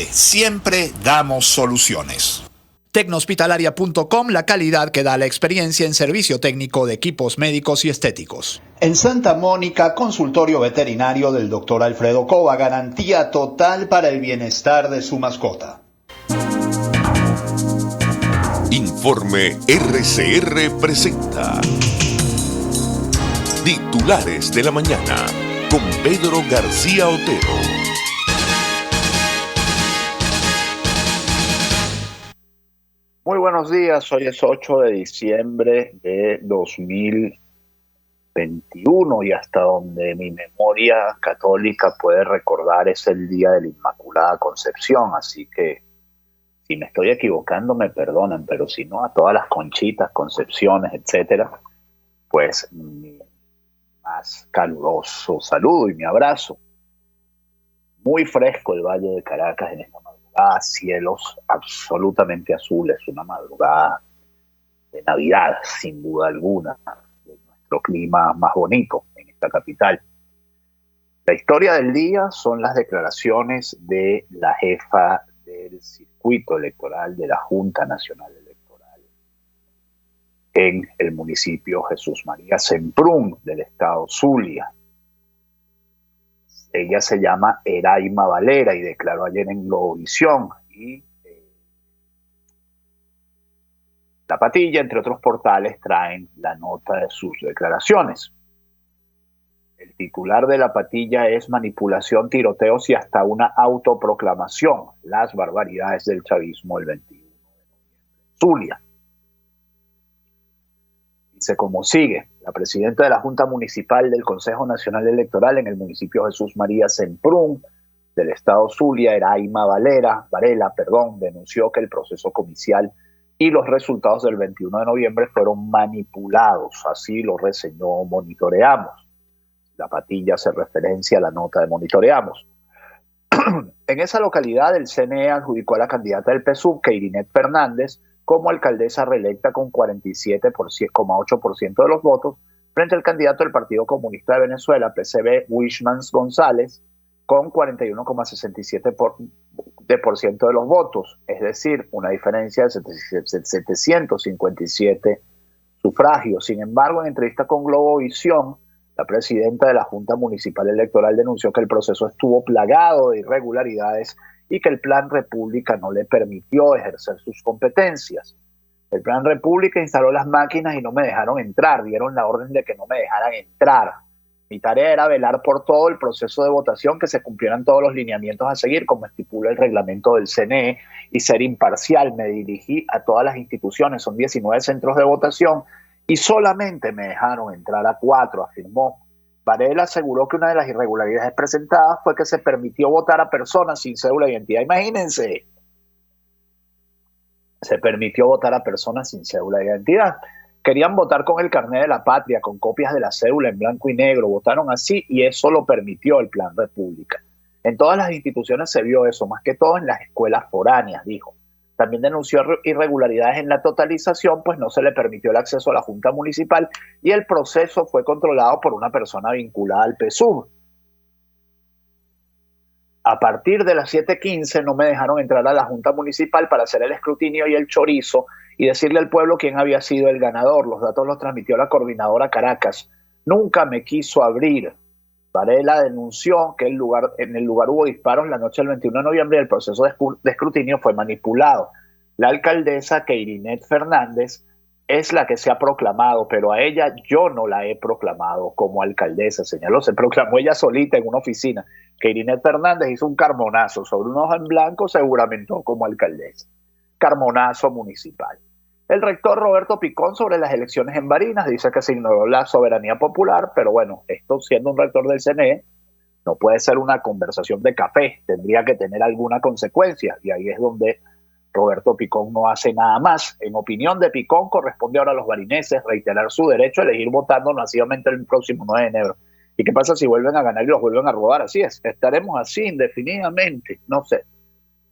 Siempre damos soluciones. Tecnohospitalaria.com, la calidad que da la experiencia en servicio técnico de equipos médicos y estéticos. En Santa Mónica, consultorio veterinario del Dr. Alfredo Cova, garantía total para el bienestar de su mascota. Informe RCR presenta Titulares de la Mañana con Pedro García Otero. Muy buenos días, hoy es 8 de diciembre de 2021 y hasta donde mi memoria católica puede recordar es el día de la Inmaculada Concepción, así que si me estoy equivocando me perdonan, pero si no, a todas las conchitas, concepciones, etcétera, pues mi más caluroso saludo y mi abrazo. Muy fresco el Valle de Caracas en esta madrugada, cielos absolutamente azules, una madrugada de Navidad, sin duda alguna, de nuestro clima más bonito en esta capital. La historia del día son las declaraciones de la jefa del circuito electoral de la Junta Nacional Electoral en el municipio Jesús María Semprún del estado Zulia. Ella se llama Eraima Valera y declaró ayer en Globovisión y La Patilla, entre otros portales, traen la nota de sus declaraciones. El titular de La Patilla es manipulación, tiroteos y hasta una autoproclamación. Las barbaridades del chavismo el 21 de noviembre. Zulia. Dice como sigue: la presidenta de la Junta Municipal del Consejo Nacional Electoral en el municipio Jesús María Semprún del estado Zulia, Eraima Varela, denunció que el proceso comicial y los resultados del 21 de noviembre fueron manipulados. Así lo reseñó Monitoreamos. La Patilla hace referencia a la nota de Monitoreamos. En esa localidad, el CNE adjudicó a la candidata del PSUV, Keirinet Fernández, como alcaldesa reelecta con 47,8% de los votos, frente al candidato del Partido Comunista de Venezuela, PCV, Wishmans González, con 41,67% de los votos, es decir, una diferencia de 757 sufragios. Sin embargo, en entrevista con Globovisión, la presidenta de la Junta Municipal Electoral denunció que el proceso estuvo plagado de irregularidades y que el Plan República no le permitió ejercer sus competencias. El Plan República instaló las máquinas y no me dejaron entrar, dieron la orden de que no me dejaran entrar. Mi tarea era velar por todo el proceso de votación, que se cumplieran todos los lineamientos a seguir, como estipula el reglamento del CNE, y ser imparcial. Me dirigí a todas las instituciones, son 19 centros de votación, y solamente me dejaron entrar a 4, afirmó. Varela aseguró que una de las irregularidades presentadas fue que se permitió votar a personas sin cédula de identidad. Imagínense, se permitió votar a personas sin cédula de identidad. Querían votar con el carnet de la patria, con copias de la cédula en blanco y negro. Votaron así y eso lo permitió el Plan República. En todas las instituciones se vio eso, más que todo en las escuelas foráneas, dijo. También denunció irregularidades en la totalización, pues no se le permitió el acceso a la Junta Municipal y el proceso fue controlado por una persona vinculada al PSUV. A partir de las 7:15 no me dejaron entrar a la Junta Municipal para hacer el escrutinio y el chorizo y decirle al pueblo quién había sido el ganador. Los datos los transmitió la coordinadora Caracas. Nunca me quiso abrir. Varela denunció que en el lugar hubo disparos la noche del 21 de noviembre y el proceso de escrutinio fue manipulado. La alcaldesa Keirinet Fernández es la que se ha proclamado, pero a ella yo no la he proclamado como alcaldesa, señaló. Se proclamó ella solita en una oficina. Keirinet Fernández hizo un carmonazo sobre una hoja en blanco, se juramentó como alcaldesa. Carmonazo municipal. El rector Roberto Picón sobre las elecciones en Barinas dice que se ignoró la soberanía popular, pero bueno, esto siendo un rector del CNE, no puede ser una conversación de café, tendría que tener alguna consecuencia, y ahí es donde Roberto Picón no hace nada más. En opinión de Picón, corresponde ahora a los barineses reiterar su derecho a elegir votando masivamente el próximo 9 de enero. ¿Y qué pasa si vuelven a ganar y los vuelven a robar? Así es, estaremos así indefinidamente, no sé.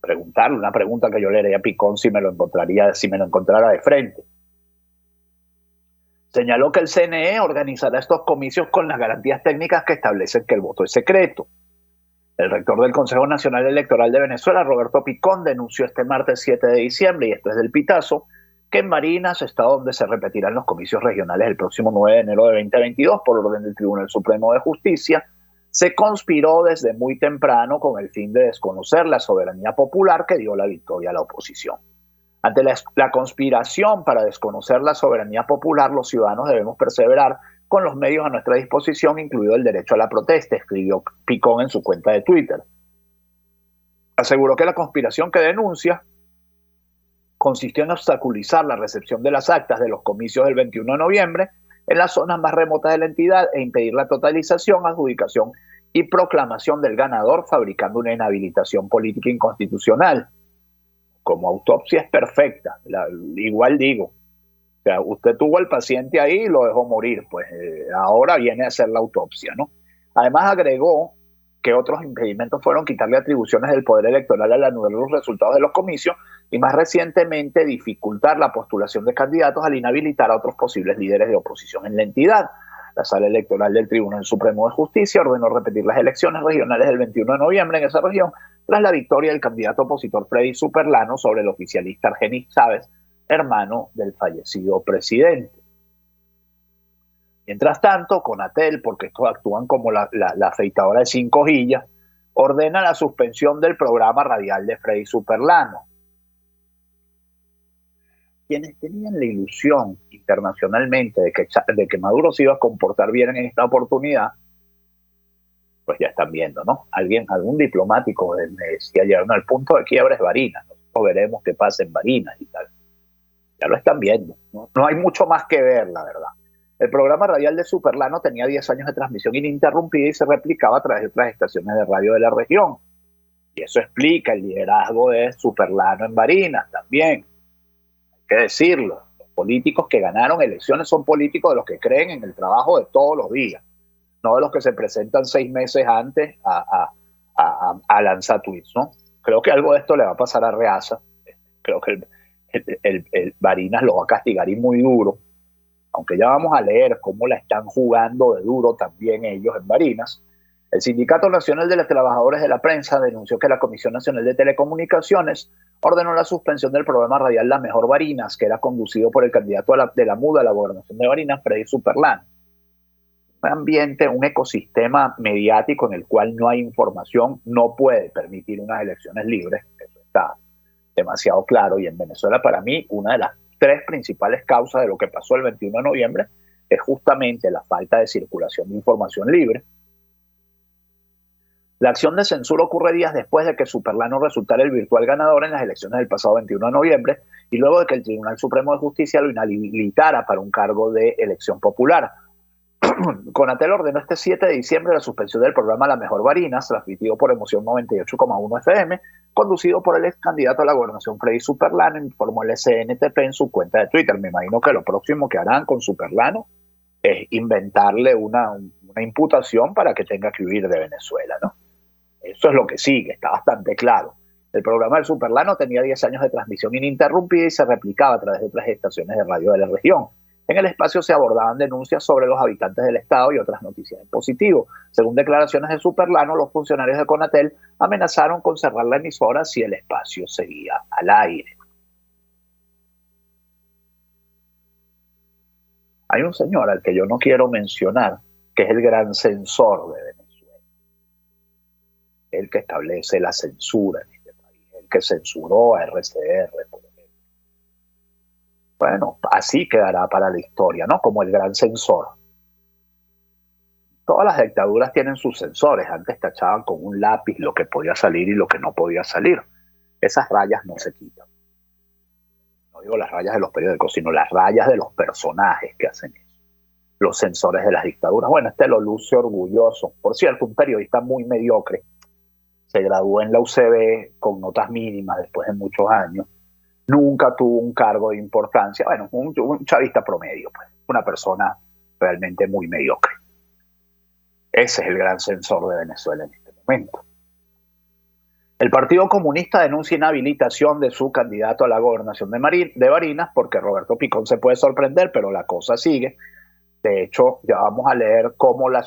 Preguntarle una pregunta que yo le haría a Picón si me lo encontrara de frente. Señaló que el CNE organizará estos comicios con las garantías técnicas que establecen que el voto es secreto. El rector del Consejo Nacional Electoral de Venezuela, Roberto Picón, denunció este martes 7 de diciembre, y esto es del Pitazo, que en Barinas, estado donde se repetirán los comicios regionales el próximo 9 de enero de 2022 por orden del Tribunal Supremo de Justicia, se conspiró desde muy temprano con el fin de desconocer la soberanía popular que dio la victoria a la oposición. Ante la conspiración para desconocer la soberanía popular, los ciudadanos debemos perseverar con los medios a nuestra disposición, incluido el derecho a la protesta, escribió Picón en su cuenta de Twitter. Aseguró que la conspiración que denuncia consistió en obstaculizar la recepción de las actas de los comicios del 21 de noviembre en las zonas más remotas de la entidad e impedir la totalización, adjudicación y proclamación del ganador, fabricando una inhabilitación política inconstitucional. Como autopsia es perfecta, igual digo. O sea, usted tuvo al paciente ahí y lo dejó morir, pues ahora viene a hacer la autopsia, ¿no? Además agregó que otros impedimentos fueron quitarle atribuciones del poder electoral al anular los resultados de los comicios y más recientemente dificultar la postulación de candidatos al inhabilitar a otros posibles líderes de oposición en la entidad. La Sala Electoral del Tribunal Supremo de Justicia ordenó repetir las elecciones regionales del 21 de noviembre en esa región tras la victoria del candidato opositor Freddy Superlano sobre el oficialista Argenis Chávez, hermano del fallecido presidente. Mientras tanto, Conatel, porque estos actúan como la afeitadora de 5 hojillas, ordena la suspensión del programa radial de Freddy Superlano. Quienes tenían la ilusión internacionalmente de que Maduro se iba a comportar bien en esta oportunidad, pues ya están viendo, ¿no? Algún diplomático me decía ayer, no, el punto de quiebra es Barinas, nosotros veremos qué pasa en Barinas y tal. Ya lo están viendo, ¿no? No hay mucho más que ver, la verdad. El programa radial de Superlano tenía 10 años de transmisión ininterrumpida y se replicaba a través de otras estaciones de radio de la región. Y eso explica el liderazgo de Superlano en Barinas también. Hay que decirlo. Los políticos que ganaron elecciones son políticos de los que creen en el trabajo de todos los días, no de los que se presentan 6 meses antes a lanzar tweets, ¿no? Creo que algo de esto le va a pasar a Reaza. Creo que el Barinas lo va a castigar y muy duro, aunque ya vamos a leer cómo la están jugando de duro también ellos en Barinas. El Sindicato Nacional de los Trabajadores de la Prensa denunció que la Comisión Nacional de Telecomunicaciones ordenó la suspensión del programa radial La Mejor Barinas, que era conducido por el candidato de la MUD a la gobernación de Barinas, Freddy Superlano. Un ambiente, un ecosistema mediático en el cual no hay información, no puede permitir unas elecciones libres. Eso está demasiado claro, y en Venezuela, para mí, una de las 3 principales causas de lo que pasó el 21 de noviembre es justamente la falta de circulación de información libre. La acción de censura ocurre días después de que Superlano resultara el virtual ganador en las elecciones del pasado 21 de noviembre y luego de que el Tribunal Supremo de Justicia lo inhabilitara para un cargo de elección popular. Conatel ordenó este 7 de diciembre la suspensión del programa La Mejor Barinas, transmitido por Emoción 98,1 FM, conducido por el ex candidato a la gobernación Freddy Superlano, informó el SNTP en su cuenta de Twitter. Me imagino que lo próximo que harán con Superlano es inventarle una imputación para que tenga que huir de Venezuela, ¿no? Eso es lo que sigue, está bastante claro. El programa del Superlano tenía 10 años de transmisión ininterrumpida y se replicaba a través de otras estaciones de radio de la región. En el espacio se abordaban denuncias sobre los habitantes del Estado y otras noticias en positivo. Según declaraciones de Superlano, los funcionarios de Conatel amenazaron con cerrar la emisora si el espacio seguía al aire. Hay un señor al que yo no quiero mencionar, que es el gran censor de Venezuela. El que establece la censura en este país, el que censuró a RCR, por ejemplo. Bueno, así quedará para la historia, ¿no? Como el gran censor. Todas las dictaduras tienen sus censores. Antes tachaban con un lápiz lo que podía salir y lo que no podía salir. Esas rayas no se quitan. No digo las rayas de los periódicos, sino las rayas de los personajes que hacen eso. Los censores de las dictaduras. Bueno, este lo luce orgulloso. Por cierto, un periodista muy mediocre. Se graduó en la UCB con notas mínimas después de muchos años. Nunca tuvo un cargo de importancia. Bueno, un chavista promedio, pues. Una persona realmente muy mediocre. Ese es el gran censor de Venezuela en este momento. El Partido Comunista denuncia inhabilitación de su candidato a la gobernación de Barinas, porque Roberto Picón se puede sorprender, pero la cosa sigue. De hecho, ya vamos a leer cómo la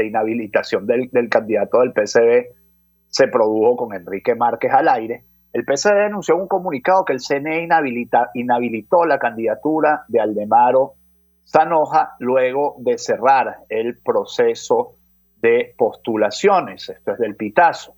inhabilitación del candidato del PSB se produjo con Enrique Márquez al aire, el PCD denunció en un comunicado que el CNE inhabilitó la candidatura de Aldemaro Zanoja luego de cerrar el proceso de postulaciones. Esto es del Pitazo.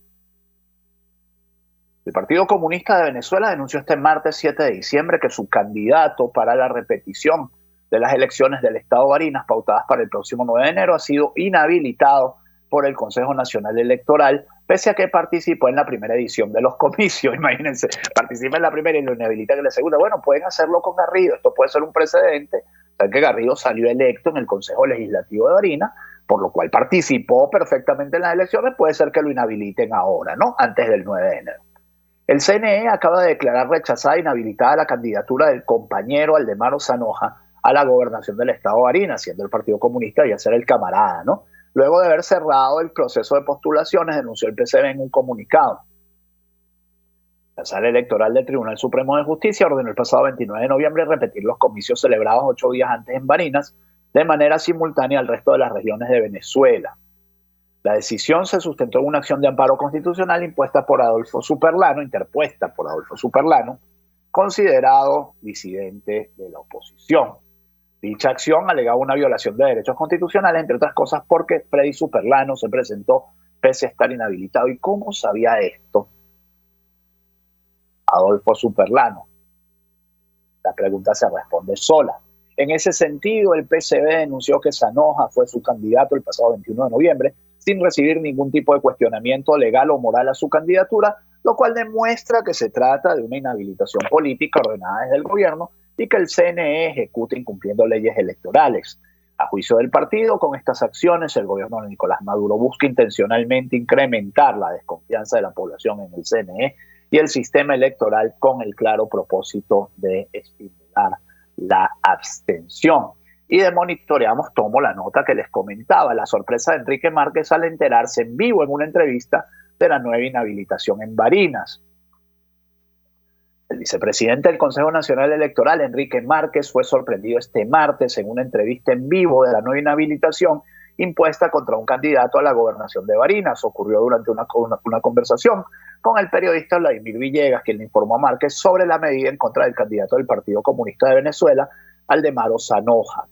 El Partido Comunista de Venezuela denunció este martes 7 de diciembre que su candidato para la repetición de las elecciones del Estado Barinas pautadas para el próximo 9 de enero ha sido inhabilitado por el Consejo Nacional Electoral, pese a que participó en la primera edición de los comicios. Imagínense, participa en la primera y lo inhabilitan en la segunda. Bueno, pueden hacerlo con Garrido, esto puede ser un precedente. Saben que Garrido salió electo en el Consejo Legislativo de Barinas, por lo cual participó perfectamente en las elecciones, puede ser que lo inhabiliten ahora, ¿no? Antes del 9 de enero. El CNE acaba de declarar rechazada e inhabilitada la candidatura del compañero Aldemaro Zanoja a la gobernación del Estado Barinas, siendo el Partido Comunista y ser el camarada, ¿no? Luego de haber cerrado el proceso de postulaciones, denunció el PCB en un comunicado. La Sala Electoral del Tribunal Supremo de Justicia ordenó el pasado 29 de noviembre repetir los comicios celebrados 8 días antes en Barinas, de manera simultánea al resto de las regiones de Venezuela. La decisión se sustentó en una acción de amparo constitucional interpuesta por Adolfo Superlano, considerado disidente de la oposición. Dicha acción alegaba una violación de derechos constitucionales, entre otras cosas porque Freddy Superlano se presentó pese a estar inhabilitado. ¿Y cómo sabía esto Adolfo Superlano? La pregunta se responde sola. En ese sentido, el PCB denunció que Zanoja fue su candidato el pasado 21 de noviembre, sin recibir ningún tipo de cuestionamiento legal o moral a su candidatura, lo cual demuestra que se trata de una inhabilitación política ordenada desde el gobierno y que el CNE ejecuta incumpliendo leyes electorales. A juicio del partido, con estas acciones, el gobierno de Nicolás Maduro busca intencionalmente incrementar la desconfianza de la población en el CNE y el sistema electoral con el claro propósito de estimular la abstención. Y de Monitoreamos tomo la nota que les comentaba, la sorpresa de Enrique Márquez al enterarse en vivo en una entrevista de la nueva inhabilitación en Barinas. El vicepresidente del Consejo Nacional Electoral, Enrique Márquez, fue sorprendido este martes en una entrevista en vivo de la nueva inhabilitación impuesta contra un candidato a la gobernación de Barinas. Ocurrió durante una conversación con el periodista Vladimir Villegas, quien le informó a Márquez sobre la medida en contra del candidato del Partido Comunista de Venezuela, Aldemaro Zanoja.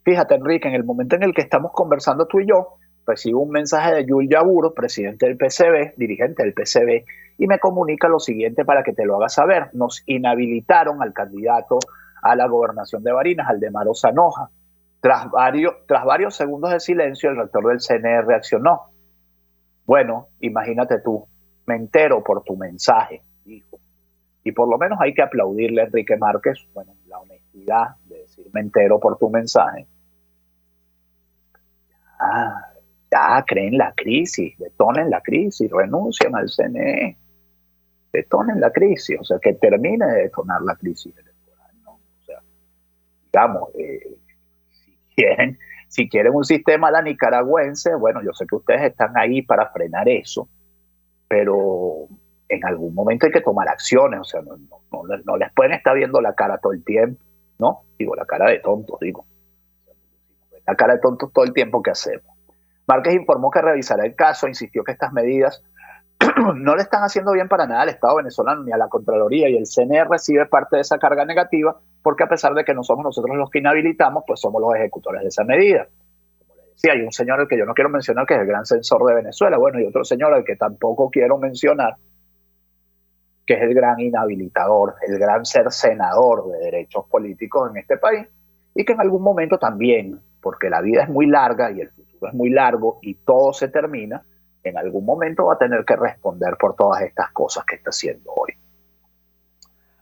Fíjate, Enrique, en el momento en el que estamos conversando tú y yo, recibo un mensaje de Yul Yaburo, presidente del PCB, dirigente del PCB, y me comunica lo siguiente para que te lo hagas saber. Nos inhabilitaron al candidato a la gobernación de Barinas, Aldemaro Zanoja. Tras varios segundos de silencio, el rector del CNE reaccionó. Bueno, imagínate tú, me entero por tu mensaje, dijo. Y por lo menos hay que aplaudirle a Enrique Márquez, bueno, la honestidad de decir me entero por tu mensaje. Ya creen la crisis, detonen la crisis, renuncian al CNE, detonen la crisis, o sea, que termine de detonar la crisis electoral, ¿no? O sea, digamos, si quieren un sistema a la nicaragüense, bueno, yo sé que ustedes están ahí para frenar eso, pero en algún momento hay que tomar acciones, o sea, no les pueden estar viendo la cara todo el tiempo, ¿no? Digo, la cara de tontos, digo. La cara de tontos todo el tiempo, ¿qué hacemos? Márquez informó que revisará el caso, insistió que estas medidas no le están haciendo bien para nada al Estado venezolano ni a la Contraloría, y el CNE recibe parte de esa carga negativa porque a pesar de que no somos nosotros los que inhabilitamos, pues somos los ejecutores de esa medida. Como les decía, hay un señor al que yo no quiero mencionar que es el gran censor de Venezuela, bueno, y otro señor al que tampoco quiero mencionar que es el gran inhabilitador, el gran cercenador de derechos políticos en este país, y que en algún momento también, porque la vida es muy larga y el futuro es muy largo y todo se termina, en algún momento va a tener que responder por todas estas cosas que está haciendo hoy.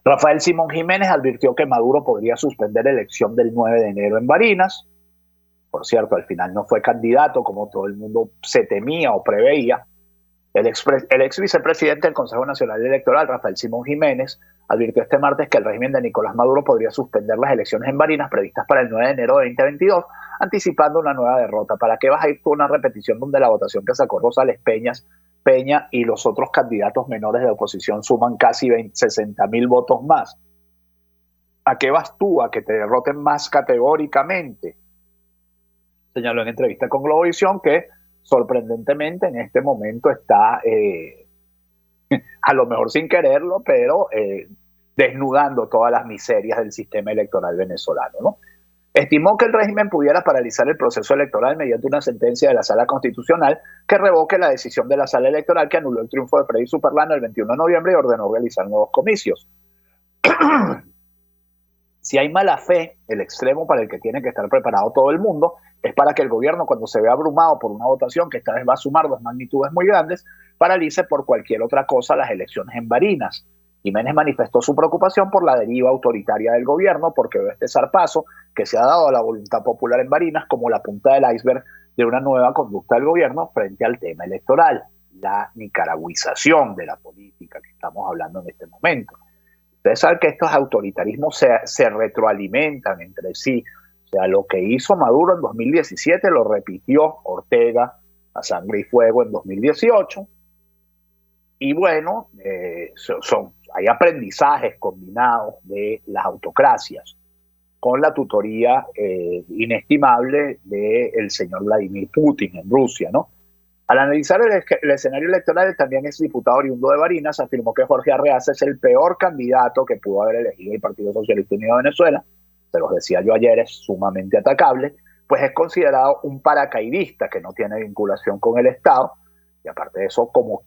Rafael Simón Jiménez advirtió que Maduro podría suspender la elección del 9 de enero en Barinas. Por cierto, al final no fue candidato como todo el mundo se temía o preveía. El ex vicepresidente del Consejo Nacional Electoral, Rafael Simón Jiménez, advirtió este martes que el régimen de Nicolás Maduro podría suspender las elecciones en Barinas previstas para el 9 de enero de 2022, anticipando una nueva derrota. ¿Para qué vas a ir con una repetición donde la votación que sacó Rosales Peña y los otros candidatos menores de oposición suman casi 60.000 votos más? ¿A qué vas tú? ¿A que te derroten más categóricamente? Señaló en entrevista con Globovisión que sorprendentemente en este momento está a lo mejor sin quererlo, pero desnudando todas las miserias del sistema electoral venezolano, ¿no? Estimó que el régimen pudiera paralizar el proceso electoral mediante una sentencia de la Sala Constitucional que revoque la decisión de la Sala Electoral que anuló el triunfo de Freddy Superlano el 21 de noviembre y ordenó realizar nuevos comicios. Si hay mala fe, el extremo para el que tiene que estar preparado todo el mundo es para que el gobierno, cuando se vea abrumado por una votación que esta vez va a sumar dos magnitudes muy grandes, paralice por cualquier otra cosa las elecciones en Barinas. Jiménez manifestó su preocupación por la deriva autoritaria del gobierno porque ve este zarpazo que se ha dado a la voluntad popular en Barinas como la punta del iceberg de una nueva conducta del gobierno frente al tema electoral, la nicaragüización de la política que estamos hablando en este momento. Ustedes saben que estos autoritarismos se retroalimentan entre sí. O sea, lo que hizo Maduro en 2017 lo repitió Ortega a sangre y fuego en 2018. Y bueno, hay aprendizajes combinados de las autocracias con la tutoría inestimable del señor Vladimir Putin en Rusia, ¿no? Al analizar el escenario electoral, también es diputado oriundo de Barinas, afirmó que Jorge Arreaza es el peor candidato que pudo haber elegido el Partido Socialista Unido de Venezuela. Se los decía yo ayer, es sumamente atacable, pues es considerado un paracaidista que no tiene vinculación con el Estado, y aparte de eso, como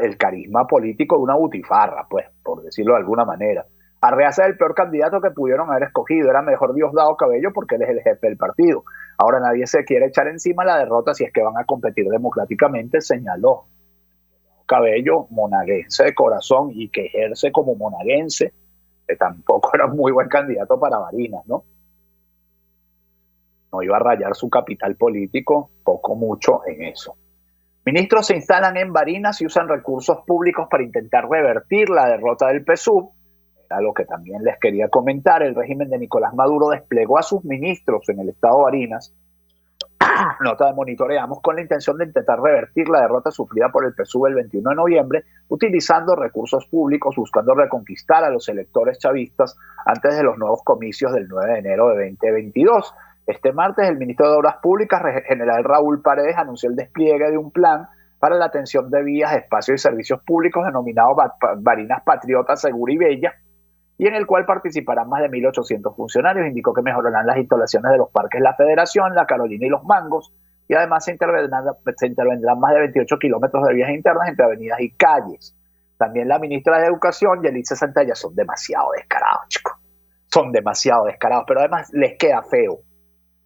el carisma político de una butifarra, pues, por decirlo de alguna manera. Arreaza es el peor candidato que pudieron haber escogido, era mejor Diosdado Cabello porque él es el jefe del partido. Ahora nadie se quiere echar encima la derrota si es que van a competir democráticamente, señaló. Cabello, monaguense de corazón y que ejerce como monaguense, que tampoco era un muy buen candidato para Barinas, ¿no? No iba a rayar su capital político, poco mucho en eso. Ministros se instalan en Barinas y usan recursos públicos para intentar revertir la derrota del PSUV. A lo que también les quería comentar, el régimen de Nicolás Maduro desplegó a sus ministros en el estado de Barinas, nota de monitoreamos, con la intención de intentar revertir la derrota sufrida por el PSUV el 21 de noviembre, utilizando recursos públicos, buscando reconquistar a los electores chavistas antes de los nuevos comicios del 9 de enero de 2022. Este martes, el ministro de Obras Públicas, general Raúl Paredes, anunció el despliegue de un plan para la atención de vías, espacios y servicios públicos denominado Barinas Patriota, Segura y Bella, y en el cual participarán más de 1.800 funcionarios. Indicó que mejorarán las instalaciones de los parques La Federación, La Carolina y Los Mangos, y además se intervendrán más de 28 kilómetros de vías internas entre avenidas y calles. También la ministra de Educación, Yelitza Santalla, son demasiado descarados, chicos. Son demasiado descarados, pero además les queda feo.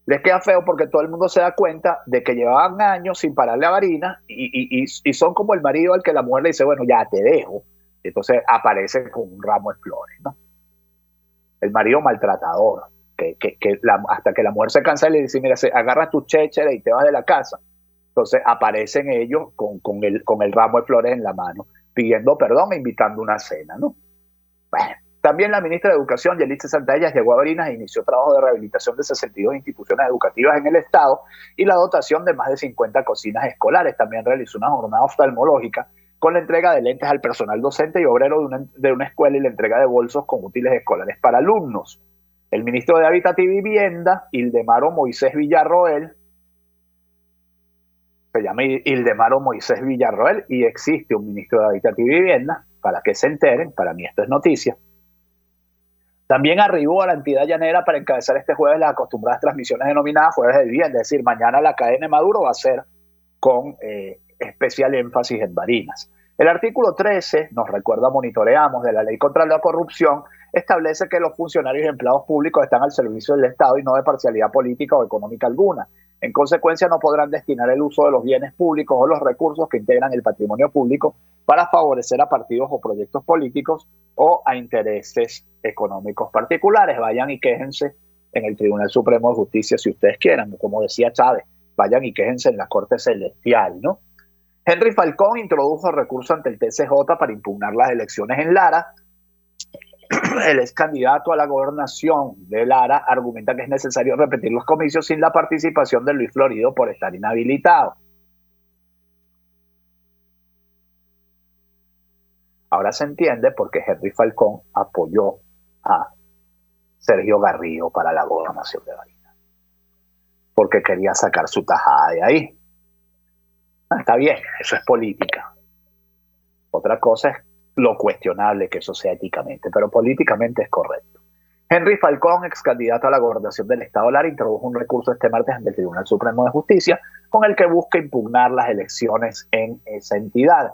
Les queda feo porque todo el mundo se da cuenta de que llevaban años sin pararle a Barinas y son como el marido al que la mujer le dice, bueno, ya te dejo. Entonces aparece con un ramo de flores, ¿no? El marido maltratador, hasta que la mujer se cansa y le dice, mira, agarras tu chéchere y te vas de la casa. Entonces aparecen ellos con el ramo de flores en la mano, pidiendo perdón e invitando una cena, ¿no? Bueno, también la ministra de Educación, Yelitza Santalla, llegó a Barinas e inició trabajo de rehabilitación de 62 instituciones educativas en el estado y la dotación de más de 50 cocinas escolares. También realizó una jornada oftalmológica con la entrega de lentes al personal docente y obrero de una escuela y la entrega de bolsos con útiles escolares para alumnos. El ministro de Hábitat y Vivienda, Ildemaro Moisés Villarroel, se llama Ildemaro Moisés Villarroel y existe un ministro de Hábitat y Vivienda, para que se enteren, para mí esto es noticia. También arribó a la entidad llanera para encabezar este jueves las acostumbradas transmisiones denominadas Jueves de Vivienda, es decir, mañana la cadena Maduro va a ser con especial énfasis en Barinas. El artículo 13, nos recuerda, monitoreamos, de la Ley contra la Corrupción, establece que los funcionarios y empleados públicos están al servicio del Estado y no de parcialidad política o económica alguna. En consecuencia, no podrán destinar el uso de los bienes públicos o los recursos que integran el patrimonio público para favorecer a partidos o proyectos políticos o a intereses económicos particulares. Vayan y quéjense en el Tribunal Supremo de Justicia si ustedes quieran, como decía Chávez, vayan y quéjense en la Corte Celestial, ¿no? Henry Falcón introdujo recurso ante el TCJ para impugnar las elecciones en Lara. El ex candidato a la gobernación de Lara argumenta que es necesario repetir los comicios sin la participación de Luis Florido por estar inhabilitado. Ahora se entiende por qué Henry Falcón apoyó a Sergio Garrido para la gobernación de Barinas. Porque quería sacar su tajada de ahí. Está bien, eso es política. Otra cosa es lo cuestionable que eso sea éticamente, pero políticamente es correcto. Henry Falcón, ex candidato a la gobernación del estado Lara, introdujo un recurso este martes ante el Tribunal Supremo de Justicia con el que busca impugnar las elecciones en esa entidad.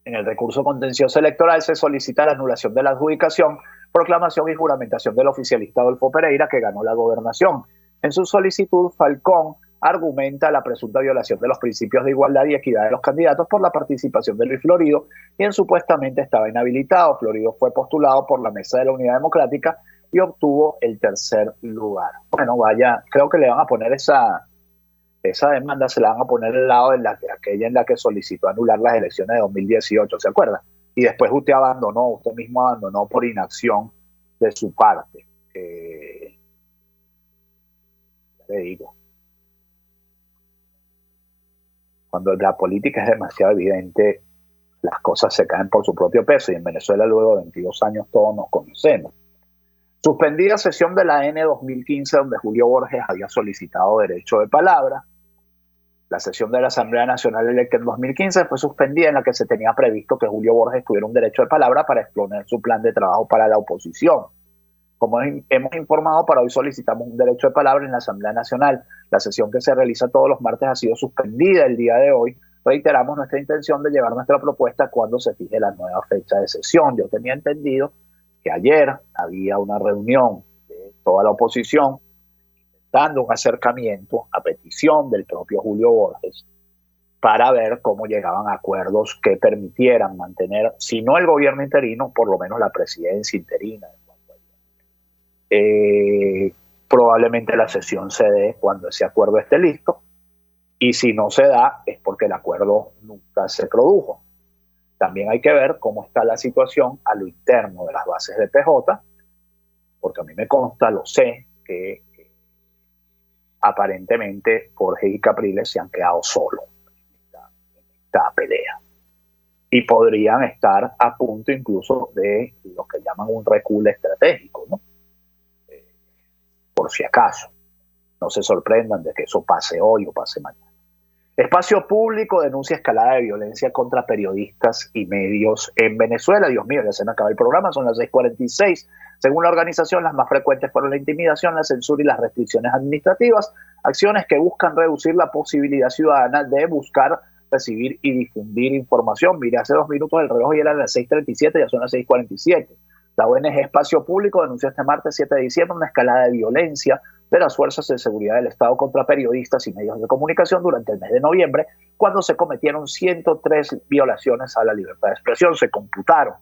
En el recurso contencioso electoral se solicita la anulación de la adjudicación, proclamación y juramentación del oficialista Adolfo Pereira, que ganó la gobernación. En su solicitud, Falcón argumenta la presunta violación de los principios de igualdad y equidad de los candidatos por la participación de Luis Florido, quien supuestamente estaba inhabilitado. Florido fue postulado por la Mesa de la Unidad Democrática y obtuvo el tercer lugar. Bueno, vaya, creo que le van a poner esa demanda, se la van a poner al lado de aquella en la que solicitó anular las elecciones de 2018, ¿se acuerda? Y después usted mismo abandonó por inacción de su parte. Ya le digo. Cuando la política es demasiado evidente, las cosas se caen por su propio peso, y en Venezuela luego de 22 años todos nos conocemos. Suspendida sesión de la N 2015 donde Julio Borges había solicitado derecho de palabra. La sesión de la Asamblea Nacional electa en 2015 fue suspendida, en la que se tenía previsto que Julio Borges tuviera un derecho de palabra para exponer su plan de trabajo para la oposición. Como hemos informado, para hoy solicitamos un derecho de palabra en la Asamblea Nacional. La sesión, que se realiza todos los martes, ha sido suspendida el día de hoy. Reiteramos nuestra intención de llevar nuestra propuesta cuando se fije la nueva fecha de sesión. Yo tenía entendido que ayer había una reunión de toda la oposición dando un acercamiento a petición del propio Julio Borges para ver cómo llegaban a acuerdos que permitieran mantener, si no el gobierno interino, por lo menos la presidencia interina. Probablemente la sesión se dé cuando ese acuerdo esté listo, y si no se da es porque el acuerdo nunca se produjo. También hay que ver cómo está la situación a lo interno de las bases de PJ, porque a mí me consta, lo sé, que aparentemente Jorge y Capriles se han quedado solos en esta pelea, y podrían estar a punto incluso de lo que llaman un reculo estratégico, ¿no? Por si acaso, no se sorprendan de que eso pase hoy o pase mañana. Espacio Público denuncia escalada de violencia contra periodistas y medios en Venezuela. Dios mío, ya se me acaba el programa, son las 6:46. Según la organización, las más frecuentes fueron la intimidación, la censura y las restricciones administrativas, acciones que buscan reducir la posibilidad ciudadana de buscar, recibir y difundir información. Mire, hace 2 minutos el reloj ya era las 6:37, ya son las 6:47. La ONG Espacio Público denunció este martes 7 de diciembre una escalada de violencia de las fuerzas de seguridad del Estado contra periodistas y medios de comunicación durante el mes de noviembre, cuando se cometieron 103 violaciones a la libertad de expresión. Se computaron.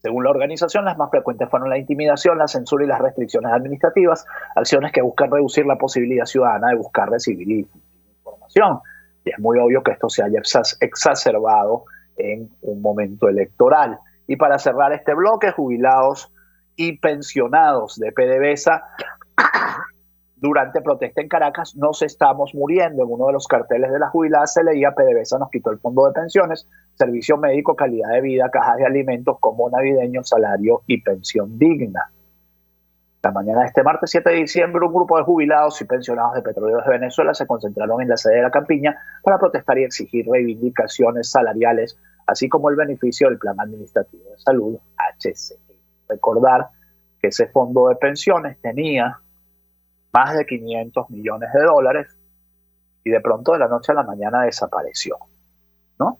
Según la organización, las más frecuentes fueron la intimidación, la censura y las restricciones administrativas, acciones que buscan reducir la posibilidad ciudadana de buscar, recibir y difundir información. Y es muy obvio que esto se haya exacerbado en un momento electoral. Y para cerrar este bloque, jubilados y pensionados de PDVSA durante protesta en Caracas: nos estamos muriendo. En uno de los carteles de las jubiladas se leía: PDVSA nos quitó el fondo de pensiones, servicio médico, calidad de vida, cajas de alimentos, combo navideño, salario y pensión digna. La mañana de este martes 7 de diciembre, un grupo de jubilados y pensionados de Petróleos de Venezuela se concentraron en la sede de la Campiña para protestar y exigir reivindicaciones salariales, así como el beneficio del Plan Administrativo de Salud, HCE. Recordar que ese fondo de pensiones tenía más de $500 millones y de pronto de la noche a la mañana desapareció, ¿no?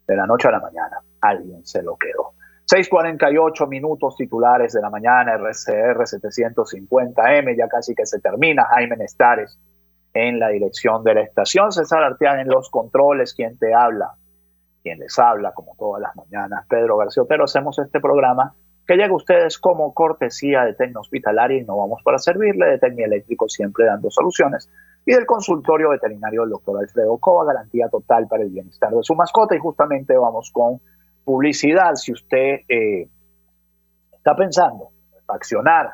De la noche a la mañana alguien se lo quedó. 6:48 minutos, titulares de la mañana. RCR 750M, ya casi que se termina. Jaime Nestares en la dirección de la estación, César Arteaga en los controles, quien les habla como todas las mañanas, Pedro García Otero. Hacemos este programa que llega a ustedes como cortesía de Tecno Hospitalaria, y no vamos para servirle, de Tecnieléctrico, siempre dando soluciones, y del consultorio veterinario del doctor Alfredo Cova, garantía total para el bienestar de su mascota. Y justamente vamos con publicidad. Si usted está pensando en accionar,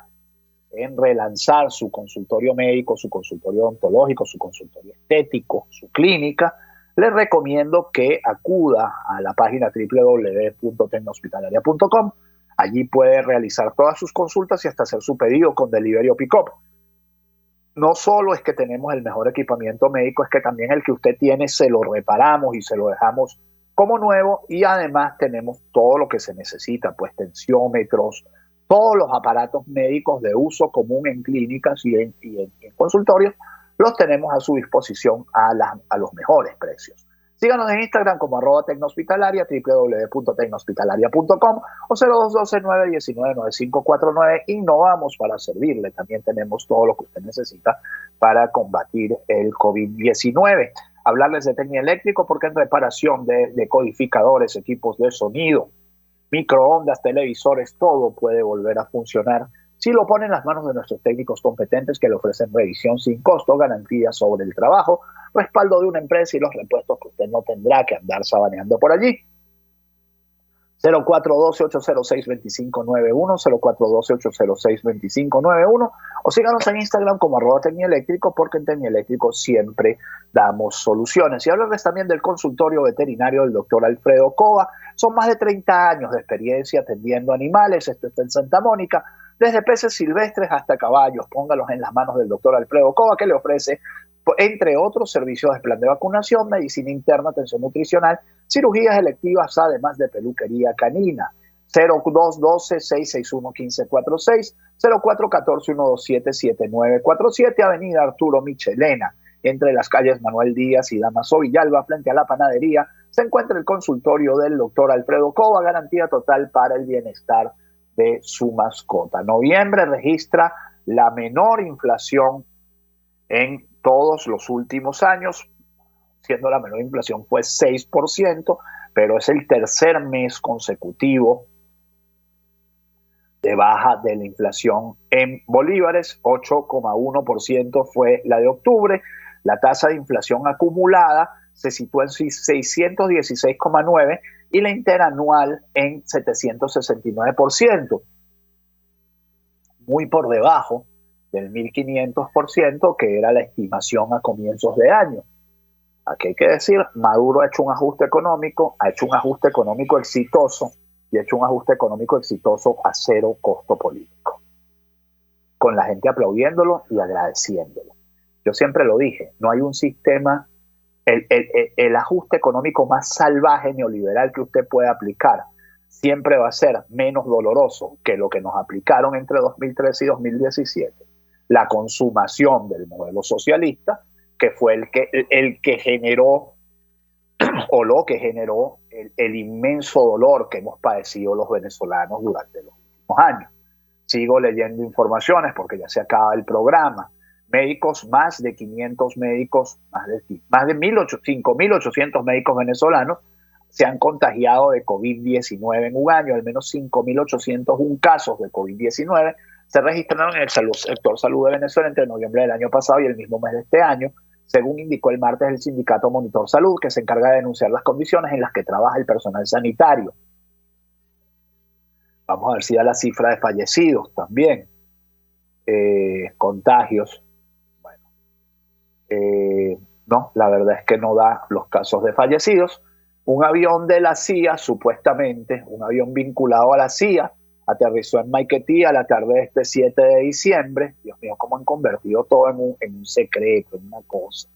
en relanzar su consultorio médico, su consultorio odontológico, su consultorio estético, su clínica, les recomiendo que acuda a la página www.tecnohospitalaria.com. Allí puede realizar todas sus consultas y hasta hacer su pedido con delivery o pick-up. no solo es que tenemos el mejor equipamiento médico, es que también el que usted tiene se lo reparamos y se lo dejamos como nuevo, y además tenemos todo lo que se necesita, pues tensiómetros, todos los aparatos médicos de uso común en clínicas y en consultorios, los tenemos a su disposición a los mejores precios. Síganos en Instagram como @tecnohospitalaria, www.tecnohospitalaria.com o 0212-919-9549. Innovamos para servirle. También tenemos todo lo que usted necesita para combatir el COVID-19. Hablarles de Tecnieléctrico porque en reparación de decodificadores, equipos de sonido, microondas, televisores, todo puede volver a funcionar si lo ponen en las manos de nuestros técnicos competentes que le ofrecen revisión sin costo, garantía sobre el trabajo, respaldo de una empresa y los repuestos que usted no tendrá que andar sabaneando por allí. 0412-806-2591, 0412-806-2591, o síganos en Instagram como @Tecnieléctrico, porque en Tecnieléctrico siempre damos soluciones. Y hablarles también del consultorio veterinario del doctor Alfredo Cova. Son más de 30 años de experiencia atendiendo animales. Esto está en Santa Mónica, desde peces silvestres hasta caballos. Póngalos en las manos del doctor Alfredo Cova, que le ofrece, entre otros, servicios de plan de vacunación, medicina interna, atención nutricional, cirugías electivas, además de peluquería canina. 0212-661-1546, 0414-127-7947, Avenida Arturo Michelena, entre las calles Manuel Díaz y Damaso Villalba, frente a la panadería, se encuentra el consultorio del doctor Alfredo Cova, garantía total para el bienestar de su mascota. Noviembre registra la menor inflación en todos los últimos años, siendo la menor inflación fue 6%, pero es el tercer mes consecutivo de baja de la inflación en bolívares. 8,1% fue la de octubre. La tasa de inflación acumulada se sitúa en 616,9 y la interanual en 769%, muy por debajo del 1.500% que era la estimación a comienzos de año. Aquí hay que decir, Maduro ha hecho un ajuste económico exitoso, y ha hecho un ajuste económico exitoso a cero costo político, con la gente aplaudiéndolo y agradeciéndolo. Yo siempre lo dije, no hay un sistema, el ajuste económico más salvaje neoliberal que usted pueda aplicar siempre va a ser menos doloroso que lo que nos aplicaron entre 2013 y 2017. La consumación del modelo socialista, que fue el que generó o lo que generó el inmenso dolor que hemos padecido los venezolanos durante los últimos años. Sigo leyendo informaciones porque ya se acaba el programa. Médicos, más de 500 médicos, más de 5.800 médicos venezolanos se han contagiado de COVID-19 en un año. Al menos 5.801 casos de COVID-19 se registraron en el sector salud de Venezuela entre noviembre del año pasado y el mismo mes de este año, según indicó el martes el sindicato Monitor Salud, que se encarga de denunciar las condiciones en las que trabaja el personal sanitario. Vamos a ver si da la cifra de fallecidos también. Contagios. Bueno, no, la verdad es que no da los casos de fallecidos. Un avión de la CIA, supuestamente, un avión vinculado a la CIA, aterrizó en Maiquetía a la tarde de este 7 de diciembre. Dios mío, cómo han convertido todo en un secreto, en una cosa.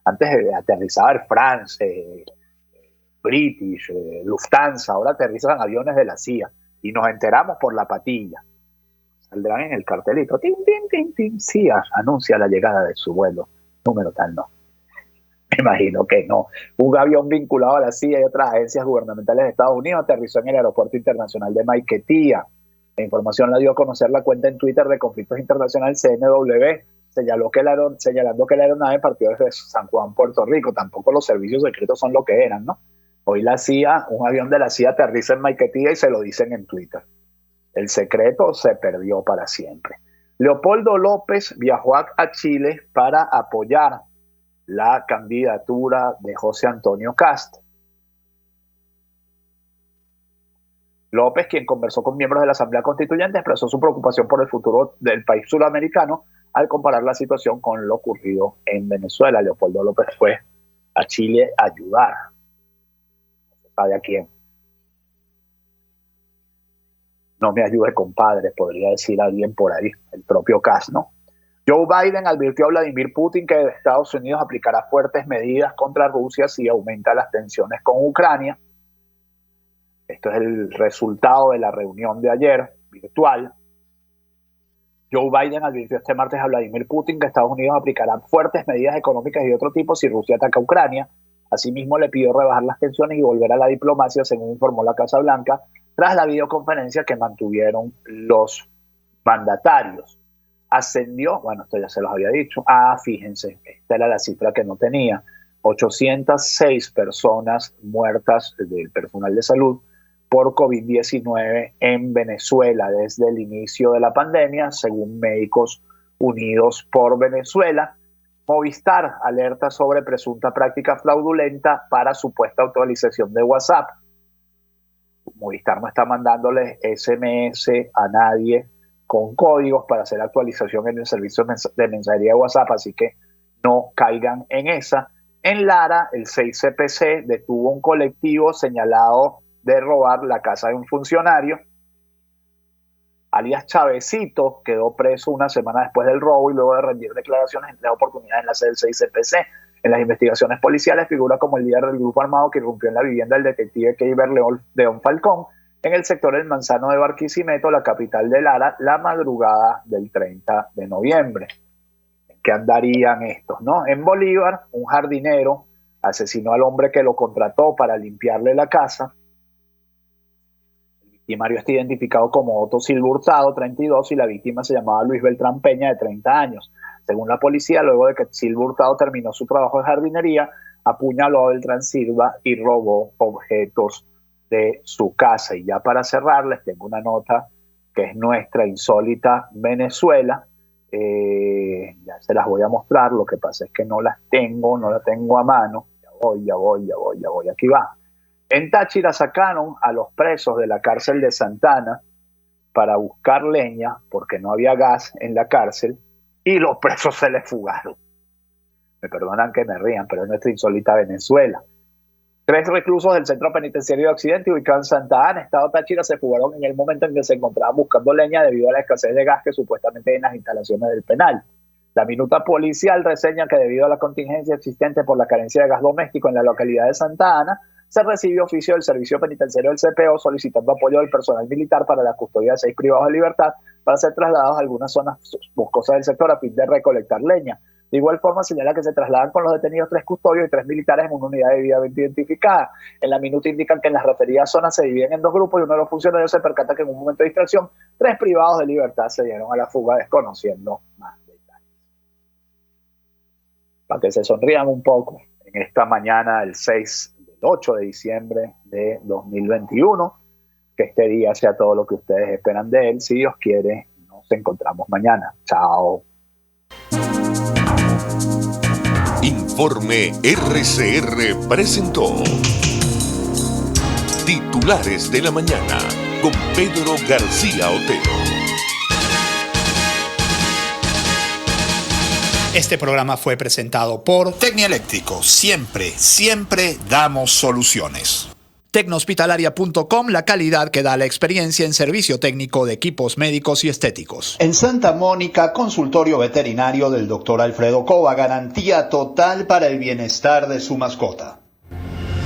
Antes aterrizaba Air France, British, Lufthansa, ahora aterrizan aviones de la CIA y nos enteramos por la patilla. Saldrán en el cartelito, tin, tin, tin, tin, CIA anuncia la llegada de su vuelo, número tal, no. Me imagino que no. Un avión vinculado a la CIA y otras agencias gubernamentales de Estados Unidos aterrizó en el Aeropuerto Internacional de Maiquetía. La información la dio a conocer la cuenta en Twitter de Conflictos Internacionales CNW, señalando que la aeronave partió desde San Juan, Puerto Rico. Tampoco los servicios secretos son lo que eran, ¿no? Hoy la CIA, un avión de la CIA aterriza en Maiquetía y se lo dicen en Twitter. El secreto se perdió para siempre. Leopoldo López viajó a Chile para apoyar la candidatura de José Antonio Kast. López, quien conversó con miembros de la Asamblea Constituyente, expresó su preocupación por el futuro del país suramericano al comparar la situación con lo ocurrido en Venezuela. Leopoldo López fue a Chile a ayudar. No se sabe a quién. No me ayude, compadre, podría decir alguien por ahí, el propio Kast, ¿no? Joe Biden advirtió a Vladimir Putin que Estados Unidos aplicará fuertes medidas contra Rusia si aumenta las tensiones con Ucrania. Esto es el resultado de la reunión de ayer, virtual. Joe Biden advirtió este martes a Vladimir Putin que Estados Unidos aplicará fuertes medidas económicas y de otro tipo si Rusia ataca a Ucrania. Asimismo, le pidió rebajar las tensiones y volver a la diplomacia, según informó la Casa Blanca, tras la videoconferencia que mantuvieron los mandatarios. Ascendió, bueno, esto ya se los había dicho, fíjense, esta era la cifra que no tenía, 806 personas muertas del personal de salud por COVID-19 en Venezuela desde el inicio de la pandemia, según Médicos Unidos por Venezuela. Movistar alerta sobre presunta práctica fraudulenta para supuesta actualización de WhatsApp. Movistar no está mandándole SMS a nadie con códigos para hacer actualización en el servicio de mensajería de WhatsApp, así que no caigan en esa. En Lara, el 6CPC detuvo un colectivo señalado de robar la casa de un funcionario. Alias Chavecito quedó preso una semana después del robo y luego de rendir declaraciones en 3 oportunidades en la sede del 6CPC. En las investigaciones policiales figura como el líder del grupo armado que irrumpió en la vivienda del detective Keiber León Falcón en el sector del Manzano de Barquisimeto, la capital de Lara, la madrugada del 30 de noviembre. ¿En qué andarían estos, no? En Bolívar, un jardinero asesinó al hombre que lo contrató para limpiarle la casa. El victimario está identificado como Otto Silva Hurtado, 32, y la víctima se llamaba Luis Beltrán Peña, de 30 años. Según la policía, luego de que Silva Hurtado terminó su trabajo de jardinería, apuñaló a Beltrán Silva y robó objetos de su casa. Y ya para cerrar, les tengo una nota que es nuestra insólita Venezuela. Ya se las voy a mostrar, lo que pasa es que no la tengo a mano. Ya voy, aquí va. En Táchira sacaron a los presos de la cárcel de Santana para buscar leña porque no había gas en la cárcel y los presos se les fugaron. Me perdonan que me rían, pero es nuestra insólita Venezuela. 3 reclusos del Centro Penitenciario de Occidente, ubicado en Santa Ana, Estado Táchira, se fugaron en el momento en que se encontraban buscando leña debido a la escasez de gas que supuestamente hay en las instalaciones del penal. La minuta policial reseña que debido a la contingencia existente por la carencia de gas doméstico en la localidad de Santa Ana, se recibió oficio del Servicio Penitenciario del CPO solicitando apoyo del personal militar para la custodia de 6 privados de libertad para ser trasladados a algunas zonas boscosas del sector a fin de recolectar leña. De igual forma, señala que se trasladan con los detenidos 3 custodios y 3 militares en una unidad debidamente identificada. En la minuta indican que en las referidas zonas se dividen en 2 grupos y uno de los funcionarios se percata que en un momento de distracción 3 privados de libertad se dieron a la fuga desconociendo más detalles. Para que se sonrían un poco, en esta mañana del 8 de diciembre de 2021, que este día sea todo lo que ustedes esperan de él. Si Dios quiere, nos encontramos mañana. Chao. Informe RCR presentó Titulares de la Mañana con Pedro García Otero. Este programa fue presentado por Tecnieléctrico, siempre damos soluciones. Tecnohospitalaria.com, la calidad que da la experiencia en servicio técnico de equipos médicos y estéticos. En Santa Mónica, consultorio veterinario del Dr. Alfredo Cova, garantía total para el bienestar de su mascota.